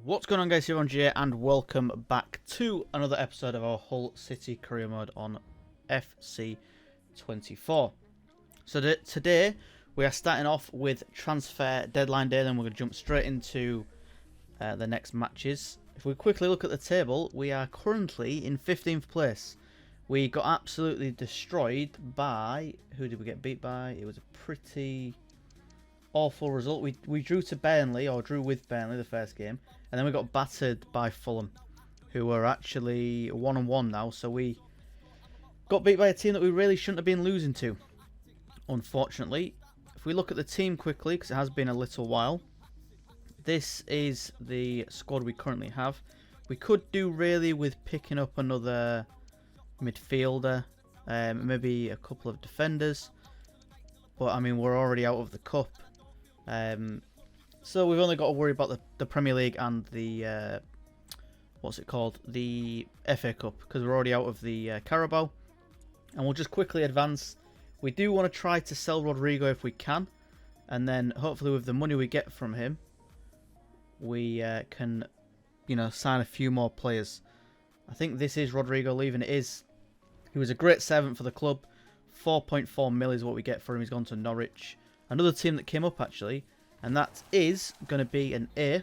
What's going on, guys? EirronJ, and welcome back to another episode of our Hull City career mode on FC24. So today we are starting off with transfer deadline day, then we're going to jump straight into the next matches. If we quickly look at the table, we are currently in 15th place. We got absolutely destroyed by... Who did we get beat by? It was a pretty awful result. We drew to Burnley, or drew with Burnley the first game, and then we got battered by Fulham, who are actually 1-1 now. So we got beat by a team that we really shouldn't have been losing to, unfortunately. If we look at the team quickly, because it has been a little while, this is the squad we currently have. We could do really with picking up another midfielder, maybe a couple of defenders, but I mean, we're already out of the cup. So we've only got to worry about the Premier League and the what's it called, the FA Cup, because we're already out of the Carabao. And we'll just quickly advance. We do want to try to sell Rodrigo if we can, and then hopefully with the money we get from him, we can, you know, sign a few more players. I think this is Rodrigo leaving. It is. He was a great servant for the club. 4.4 mil is what we get for him. He's gone to Norwich, another team that came up actually. And that is going to be an A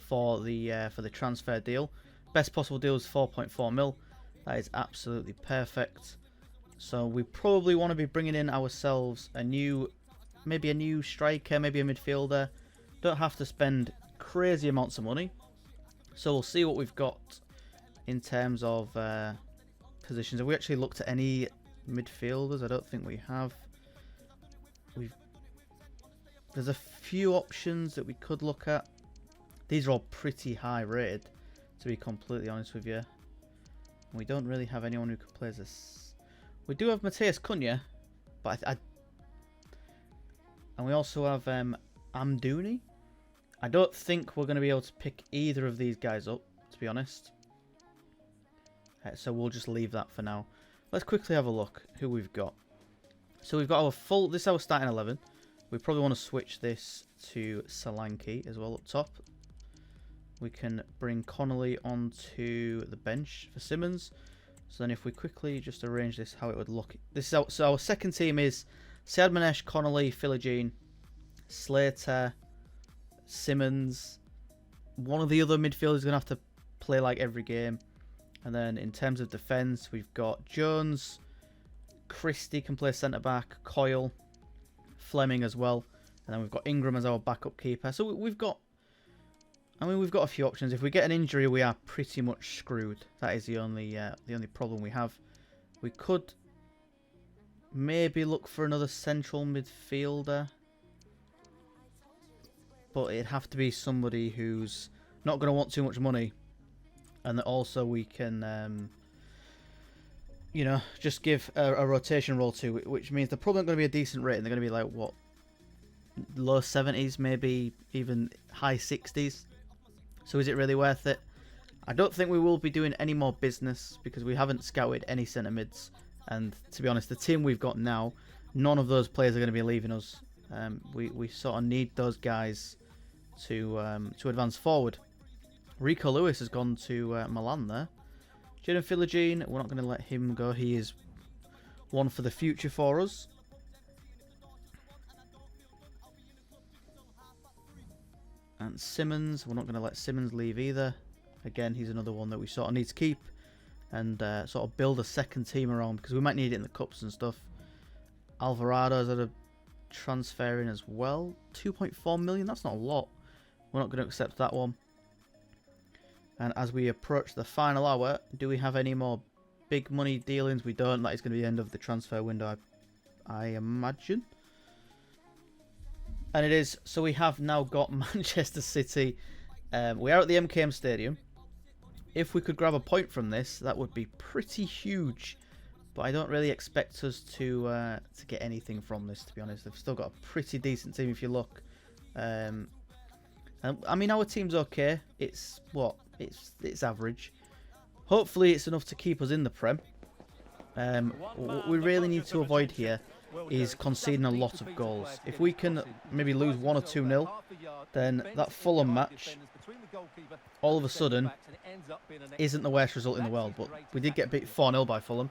for the transfer deal. Best possible deal is 4.4 mil. That is absolutely perfect. So we probably want to be bringing in ourselves maybe a new striker, maybe a midfielder. Don't have to spend crazy amounts of money. So we'll see what we've got in terms of positions. Have we actually looked at any midfielders? I don't think we have. There's a few options that we could look at. These are all pretty high rated, to be completely honest with you. We don't really have anyone who could play as this. We do have Mateus Cunha, but and we also have Amdouni. I don't think we're going to be able to pick either of these guys up, to be honest. So we'll just leave that for now. Let's quickly have a look who we've got. So we've got our this is our starting 11. We probably want to switch this to Solanke as well up top. We can bring Connolly onto the bench for Simmons. So then if we quickly just arrange this how it would look. This is so our second team is Siadmanesh, Connolly, Philogene, Slater, Simmons. One of the other midfielders is going to have to play like every game. And then in terms of defence, we've got Jones, Christie can play centre-back, Coyle, Fleming as well, and then we've got Ingram as our backup keeper. So we've got a few options. If we get an injury, we are pretty much screwed. That is the only problem we have. We could maybe look for another central midfielder, but it'd have to be somebody who's not going to want too much money, and that also we can you know, just give a rotation role to, which means they're probably not going to be a decent rate. They're going to be like, what, low 70s, maybe even high 60s. So is it really worth it? I don't think we will be doing any more business because we haven't scouted any centre mids. And to be honest, the team we've got now, none of those players are going to be leaving us. We sort of need those guys to advance forward. Rico Lewis has gone to Milan there. Jaden Philogene, we're not going to let him go. He is one for the future for us. And Simmons, we're not going to let Simmons leave either. Again, he's another one that we sort of need to keep and sort of build a second team around, because we might need it in the cups and stuff. Alvarado's had a transfer in as well. 2.4 million, that's not a lot. We're not going to accept that one. And as we approach the final hour, do we have any more big money dealings? We don't. That is going to be the end of the transfer window, I imagine. And it is. So we have now got Manchester City. We are at the MKM Stadium. If we could grab a point from this, that would be pretty huge. But I don't really expect us to get anything from this, to be honest. They've still got a pretty decent team if you look. And I mean, our team's okay. It's what? It's average. Hopefully it's enough to keep us in the Prem. What we really need to avoid here is conceding a lot of goals. If we can maybe lose 1 or 2-0, then that Fulham match, all of a sudden, isn't the worst result in the world. But we did get beat 4-0 by Fulham.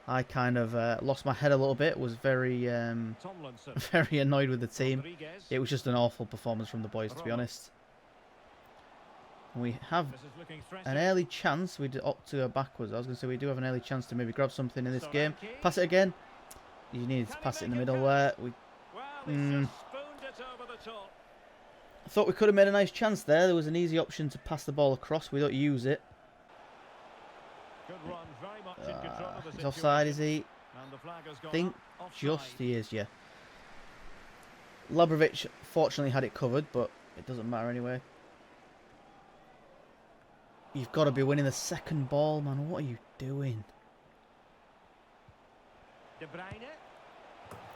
I kind of lost my head a little bit, was very very annoyed with the team. It was just an awful performance from the boys, to be honest. We have an early chance. We opt to go backwards. I was going to say we do have an early chance to maybe grab something in this game. Pass it again. You needed to pass it in the middle there. I thought we could have made a nice chance there. There was an easy option to pass the ball across. We don't use it. He's offside, is he? I think just he is, yeah. Labrovic fortunately had it covered, but it doesn't matter anyway. You've got to be winning the second ball, man. What are you doing?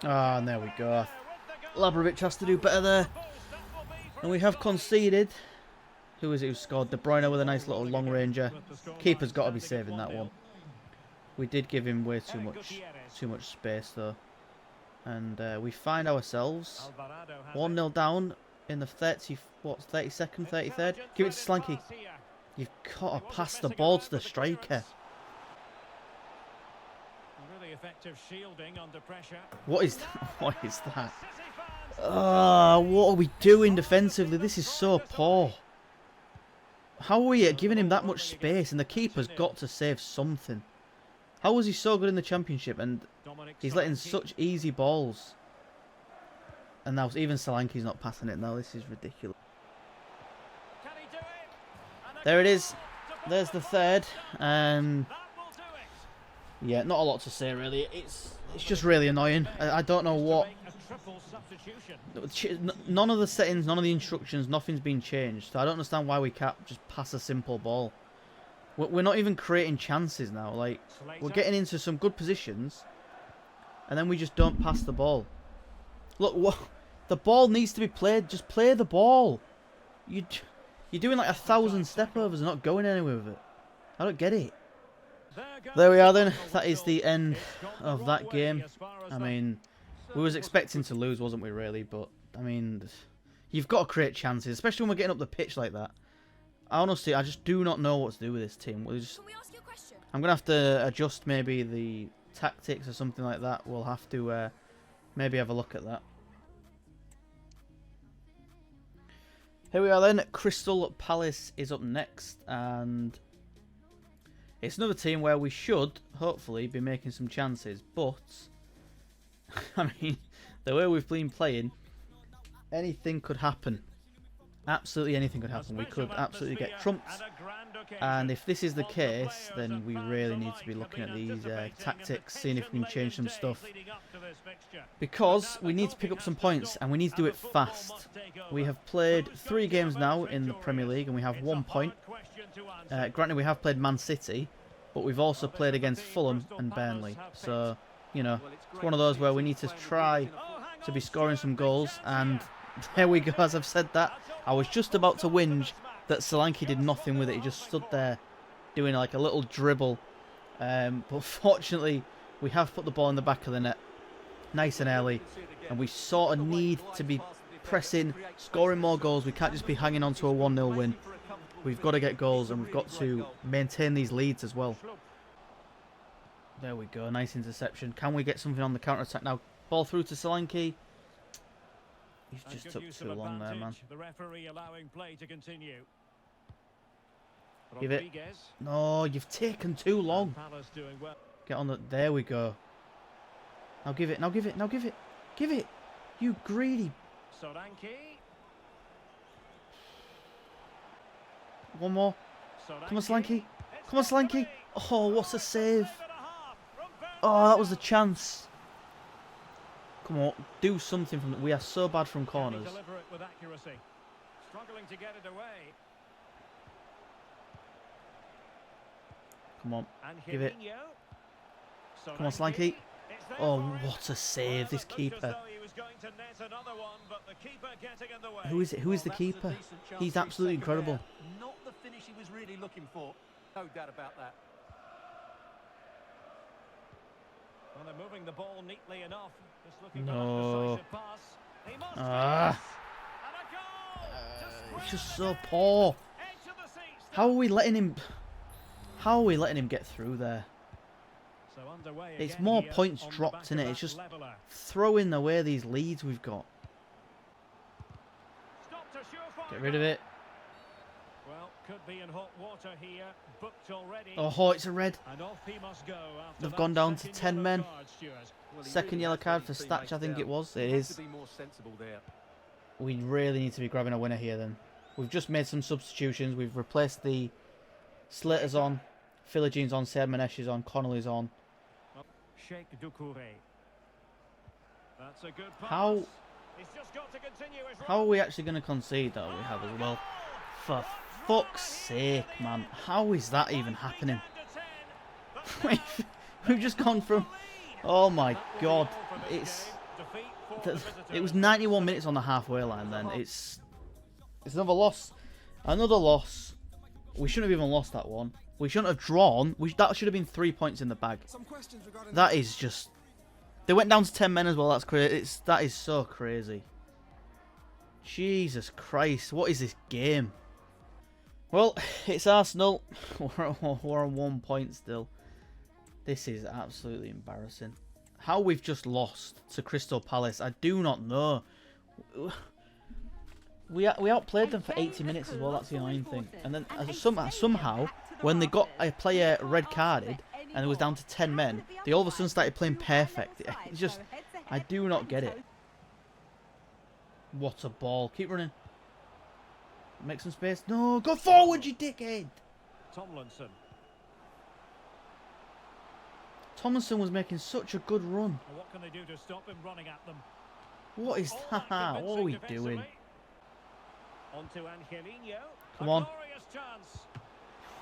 Ah, and there we go. Labrovic has to do better there. And we have conceded. Who is it who scored? De Bruyne with a nice little long ranger. Keeper's got to be saving that one. We did give him way too much space though. And we find ourselves 1-0 down in the 32nd, 33rd. Give it to Slanky. You've got to pass the ball to the striker. What is that? What is that? What are we doing defensively? This is so poor. How are we giving him that much space? And the keeper's got to save something. How was he so good in the Championship and he's letting such easy balls? And now even Solanke's not passing it now. This is ridiculous. There it is. There's the third. Yeah, not a lot to say really. It's just really annoying. I don't know what. None of the settings, none of the instructions, nothing's been changed. So I don't understand why we can't just pass a simple ball. We're not even creating chances now. Like, we're getting into some good positions, and then we just don't pass the ball. Look, what the ball needs to be played. Just play the ball. You're doing like 1,000 step overs and not going anywhere with it. I don't get it. There we are then. That is the end of that game. I mean, we was expecting to lose, wasn't we, really? But, I mean, you've got to create chances, especially when we're getting up the pitch like that. Honestly, I just do not know what to do with this team. I'm going to have to adjust maybe the tactics or something like that. We'll have to maybe have a look at that. Here we are then. Crystal Palace is up next, and it's another team where we should, hopefully, be making some chances. But, I mean, the way we've been playing, anything could happen. Absolutely anything could happen. We could absolutely get trumped. And if this is the case, then we really need to be looking at these tactics, seeing if we can change some stuff. Because we need to pick up some points, and we need to do it fast. We have played 3 games now in the Premier League, and we have 1 point. Granted, we have played Man City, but we've also played against Fulham and Burnley. So, you know, it's one of those where we need to try to be scoring some goals. And there we go, as I've said that. I was just about to whinge that Solanke did nothing with it. He just stood there doing like a little dribble. But fortunately, we have put the ball in the back of the net nice and early. And we sort of need to be pressing, scoring more goals. We can't just be hanging on to a 1-0 win. We've got to get goals and we've got to maintain these leads as well. There we go. Nice interception. Can we get something on the counter-attack now? Ball through to Solanke. He's just took too long there, man. The referee allowing play to continue. Give it. No, you've taken too long. Get on the... There we go. Now give it. Now give it. Now give it. Give it. You greedy... One more. Come on, Slanky. Come on, Slanky. Oh, what a save. Oh, that was a chance. Come on, do something from... We are so bad from corners. Come on, give it. Come on, Slanky. Oh, what a save, this keeper. Who is it? Who is the keeper? He's absolutely incredible. Not the finish he was really looking for. No doubt about that. Well, they're moving the ball neatly enough. Just looking for No. that decisive pass. He must Ah. finish. And a goal. It's just so poor. Edge of the seats. How are we letting him... How are we letting him get through there? So underway It's again more here points on the dropped, back isn't of it? It's that just leveller. throwing away these leads we've got. Stopped a surefire Get rid of goal. it. Well, could be in hot water here. Booked already. Oh, it's a red. And off he must go after They've that gone down to second 10 yellow men. card, Stuart. Well, he Second really yellow has card let for his Statch, I teammates think it down. was. He It had is. to be more sensible there. We really need to be grabbing a winner here then. We've just made some substitutions. We've replaced the Slater's on, Philigine's on, Manesh is on, Connolly's on. Sheikh Doucouré. That's a good pass. How He's just got to continue his how are run. we actually going to concede that we have as well? For fuck's sake, man. How is that even happening? We've just gone from... Oh my god. It was 91 minutes on the halfway line then. It's another loss. Another loss. We shouldn't have even lost that one. We shouldn't have drawn. That should have been 3 points in the bag. That is just... They went down to 10 men as well. That's crazy. That is so crazy. Jesus Christ. What is this game? Well, it's Arsenal. We're on 1 point still. This is absolutely embarrassing. How we've just lost to Crystal Palace, I do not know. We outplayed them for 80 minutes as well, that's the annoying thing. And then somehow, when they got a player red carded, and it was down to 10 men, they all of a sudden started playing perfect. It's just, I do not get it. What a ball. Keep running. Make some space. No, go forward, you dickhead. Tomlinson. Tomlinson was making such a good run. Well, what can they do to stop him running at them? What is that? What are we doing? On to Angelino. Come on. Glorious chance.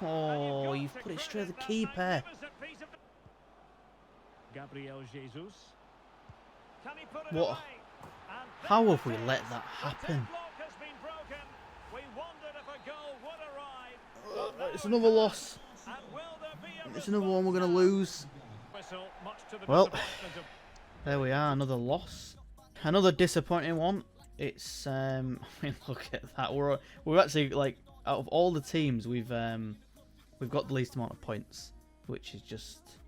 Oh, you've put it straight at the keeper. Gabriel Jesus. Can he put it What? away? And How there have we it let is. that The happen? deadlock has been broken. We wondered if a goal would arrive. It's another loss. And will there be a It's another one we're going to response lose. now? Whistle, much to the Well, disappointment of there we are. Another loss. Another disappointing one. It's I mean, look at that. We're actually, like, out of all the teams, we've got the least amount of points, which is just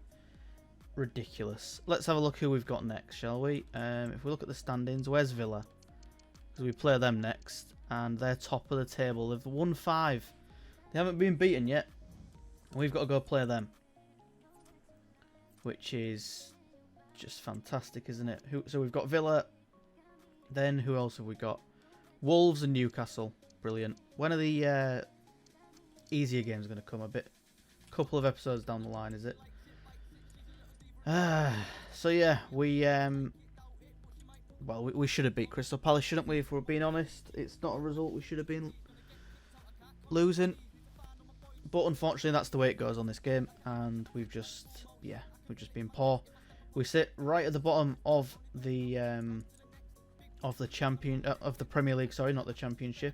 ridiculous. Let's have a look who we've got next, shall we? If we look at the standings, where's Villa? Because we play them next, and they're top of the table. They've won 5. They haven't been beaten yet. We've got to go play them, which is just fantastic, isn't it? So we've got Villa. Then who else have we got? Wolves and Newcastle. Brilliant. When are the easier games going to come? Couple of episodes down the line, is it? So yeah, we should have beat Crystal Palace, shouldn't we? If we're being honest, it's not a result we should have been losing. But unfortunately, that's the way it goes on this game, and we've just been poor. We sit right at the bottom of the Premier League. Sorry, not the Championship.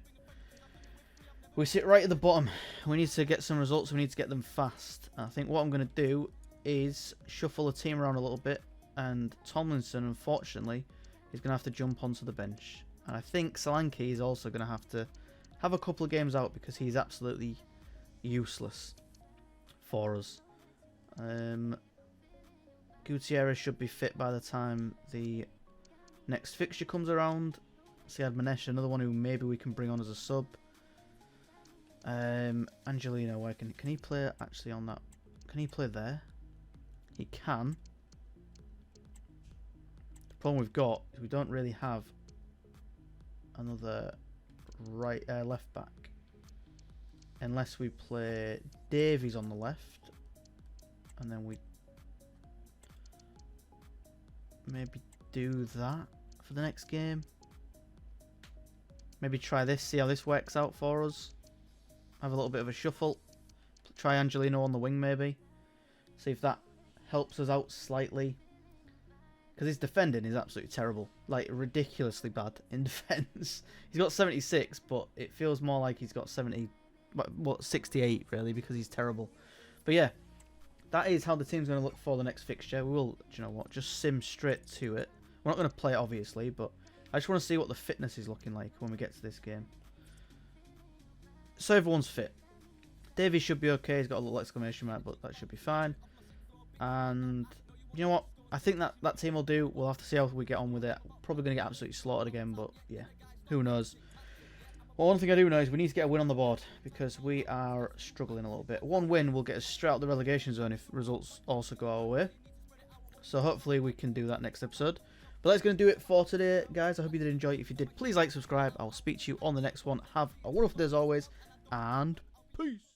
We sit right at the bottom. We need to get some results. We need to get them fast. I think what I'm going to do is shuffle the team around a little bit, and Tomlinson, unfortunately, is going to have to jump onto the bench. And I think Solanke is also going to have a couple of games out because he's absolutely useless for us. Gutierrez should be fit by the time the next fixture comes around. Siad Manesh, another one who maybe we can bring on as a sub. Angelino, where can he play actually on that? Can he play there? He can. The problem we've got is we don't really have another left back. Unless we play Davies on the left. And then we maybe do that for the next game. Maybe try this, see how this works out for us. Have a little bit of a shuffle. Try Angelino on the wing maybe. See if that helps us out slightly. Because his defending is absolutely terrible. Like, ridiculously bad in defence. He's got 76, but it feels more like he's got 68 really, because he's terrible. But yeah, that is how the team's going to look for the next fixture. We will, do you know what, just sim straight to it. We're not going to play it, obviously, but I just want to see what the fitness is looking like when we get to this game. So everyone's fit. Davey should be okay. He's got a little exclamation mark, but that should be fine. And you know what? I think that team will do. We'll have to see how we get on with it. Probably going to get absolutely slaughtered again, but yeah, who knows? Well, one thing I do know is we need to get a win on the board because we are struggling a little bit. One win will get us straight out the relegation zone if results also go our way. So hopefully we can do that next episode. But that's going to do it for today, guys. I hope you did enjoy it. If you did, please like, subscribe. I'll speak to you on the next one. Have a wonderful day as always, and peace.